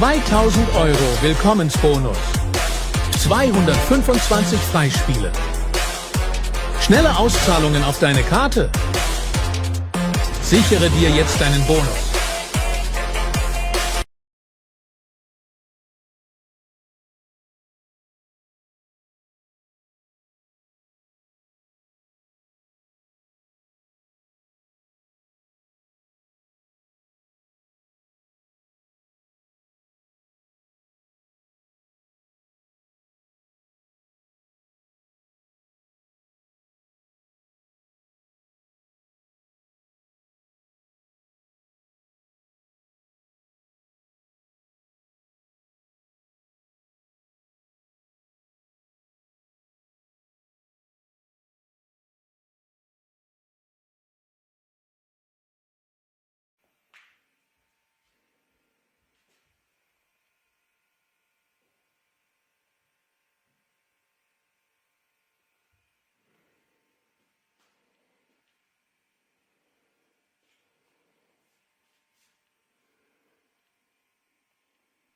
2.000 € Willkommensbonus. 225 Freispiele. Schnelle Auszahlungen auf deine Karte. Sichere dir jetzt deinen Bonus.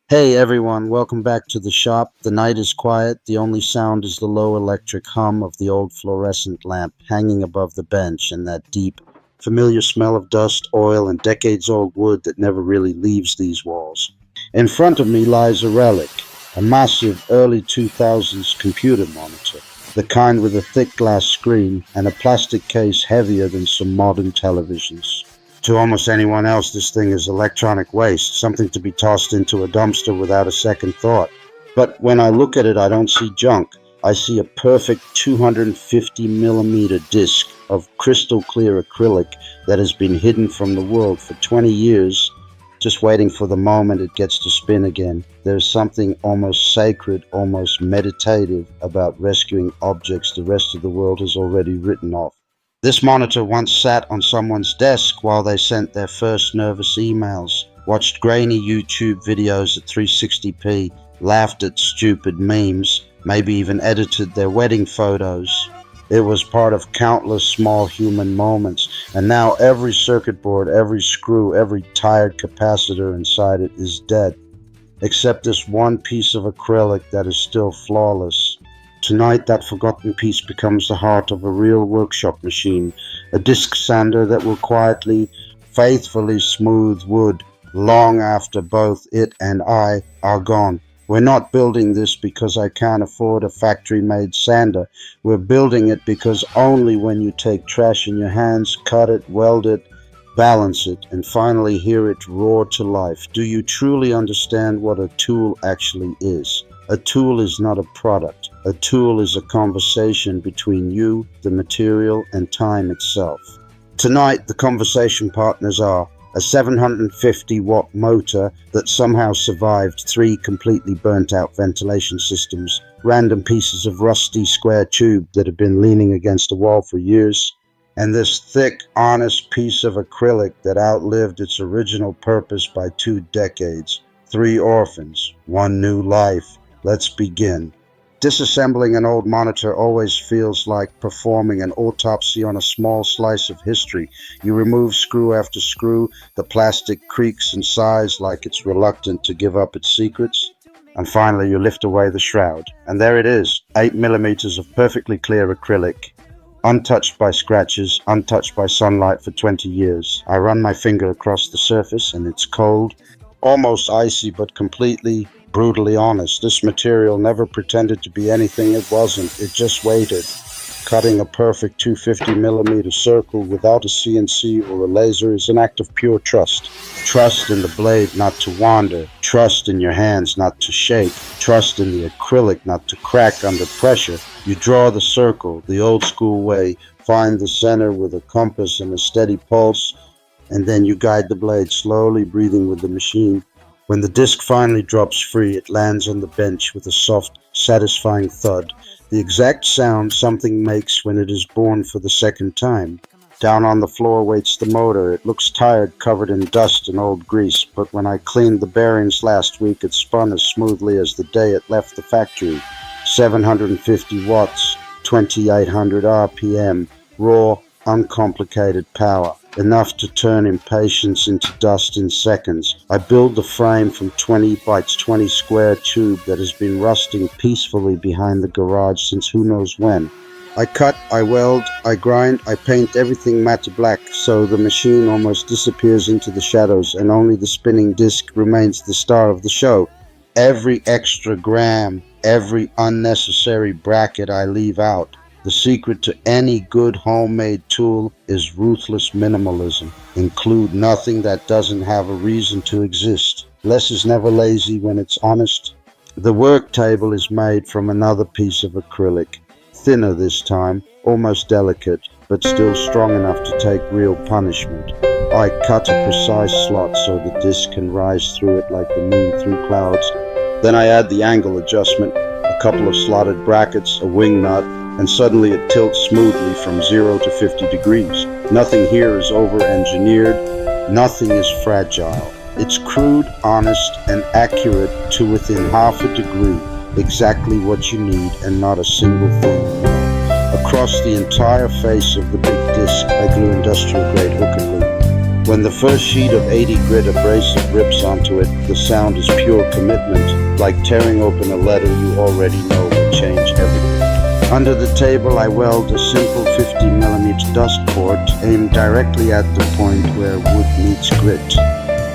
Hey everyone, welcome back to the shop. The night is quiet. The only sound is the low electric hum of the old fluorescent lamp hanging above the bench and that deep, familiar smell of dust, oil, and decades-old wood that never really leaves these walls. In front of me lies a relic, a massive early 2000s computer monitor, the kind with a thick glass screen and a plastic case heavier than some modern televisions. To almost anyone else, this thing is electronic waste, something to be tossed into a dumpster without a second thought. But when I look at it, I don't see junk. I see a perfect 250mm disc of crystal clear acrylic that has been hidden from the world for 20 years, just waiting for the moment it gets to spin again. There's something almost sacred, almost meditative about rescuing objects the rest of the world has already written off. This monitor once sat on someone's desk while they sent their first nervous emails, watched grainy YouTube videos at 360p, laughed at stupid memes, maybe even edited their wedding photos. It was part of countless small human moments, and now every circuit board, every screw, every tired capacitor inside it is dead, except this one piece of acrylic that is still flawless. Tonight, that forgotten piece becomes the heart of a real workshop machine, a disc sander that will quietly, faithfully smooth wood long after both it and I are gone. We're not building this because I can't afford a factory-made sander. We're building it because only when you take trash in your hands, cut it, weld it, balance it, and finally hear it roar to life, do you truly understand what a tool actually is. A tool is not a product. A tool is a conversation between you, the material, and time itself. Tonight, the conversation partners are a 750-watt motor that somehow survived 3 completely burnt-out ventilation systems, random pieces of rusty square tube that have been leaning against a wall for years, and this thick, honest piece of acrylic that outlived its original purpose by 2 decades. 3 orphans, 1 new life. Let's begin. Disassembling an old monitor always feels like performing an autopsy on a small slice of history. You remove screw after screw, the plastic creaks and sighs like it's reluctant to give up its secrets, and finally you lift away the shroud. And there it is, 8mm of perfectly clear acrylic, untouched by scratches, untouched by sunlight for 20 years. I run my finger across the surface and it's cold, almost icy, but completely brutally honest. This material never pretended to be anything it wasn't. It just waited, cutting a perfect 250mm circle without a CNC or a laser is an act of pure trust. Trust in the blade not to wander, trust in your hands not to shake, trust in the acrylic not to crack under pressure. You draw the circle the old school way, find the center with a compass and a steady pulse, and then you guide the blade slowly, breathing with the machine. When the disc finally drops free, it lands on the bench with a soft, satisfying thud, the exact sound something makes when it is born for the second time. Down on the floor waits the motor. It looks tired, covered in dust and old grease, but when I cleaned the bearings last week, it spun as smoothly as the day it left the factory. 750 watts, 2800 RPM, raw, uncomplicated power. enough to turn impatience into dust in seconds. I build the frame from 20 by 20 square tube that has been rusting peacefully behind the garage since who knows when. I cut, I weld, I grind, I paint everything matte black so the machine almost disappears into the shadows and only the spinning disc remains the star of the show. Every extra gram, every unnecessary bracket I leave out. The secret to any good homemade tool is ruthless minimalism. Include nothing that doesn't have a reason to exist. Less is never lazy when it's honest. The work table is made from another piece of acrylic. Thinner this time, almost delicate, but still strong enough to take real punishment. I cut a precise slot so the disc can rise through it like the moon through clouds. Then I add the angle adjustment, a couple of slotted brackets, a wing nut, and suddenly it tilts smoothly from 0 to 50 degrees. Nothing here is over-engineered, nothing is fragile. It's crude, honest, and accurate to within half a degree, exactly what you need and not a single thing. Across the entire face of the big disc, I glue industrial-grade hook and loop. When the first sheet of 80 grit abrasive rips onto it, the sound is pure commitment, like tearing open a letter you already know will change everything. Under the table, I weld a simple 50mm dust port aimed directly at the point where wood meets grit.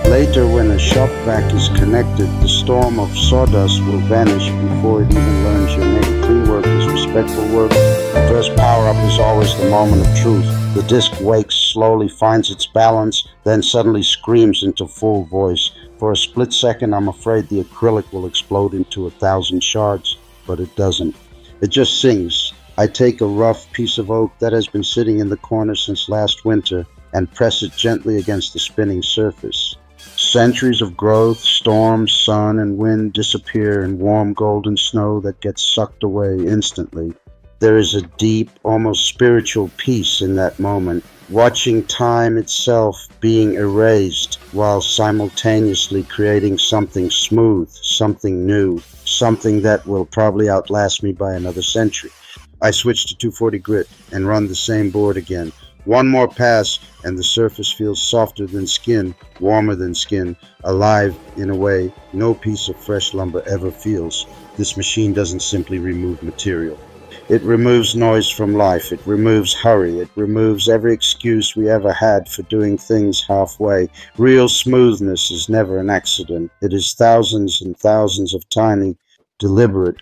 Later, when a shop vac is connected, the storm of sawdust will vanish before it even learns your name. Clean work is respectful work. The first power-up is always the moment of truth. The disc wakes, slowly finds its balance, then suddenly screams into full voice. For a split second, I'm afraid the acrylic will explode into 1,000 shards, but it doesn't. It just sings. I take a rough piece of oak that has been sitting in the corner since last winter and press it gently against the spinning surface. Centuries of growth, storms, sun, and wind disappear in warm golden snow that gets sucked away instantly. There is a deep, almost spiritual peace in that moment, watching time itself being erased while simultaneously creating something smooth, something new, something that will probably outlast me by another century. I switch to 240 grit and run the same board again. One more pass and the surface feels softer than skin, warmer than skin, alive in a way no piece of fresh lumber ever feels. This machine doesn't simply remove material. It removes noise from life. It removes hurry. It removes every excuse we ever had for doing things halfway. Real smoothness is never an accident. It is thousands and thousands of tiny, deliberate,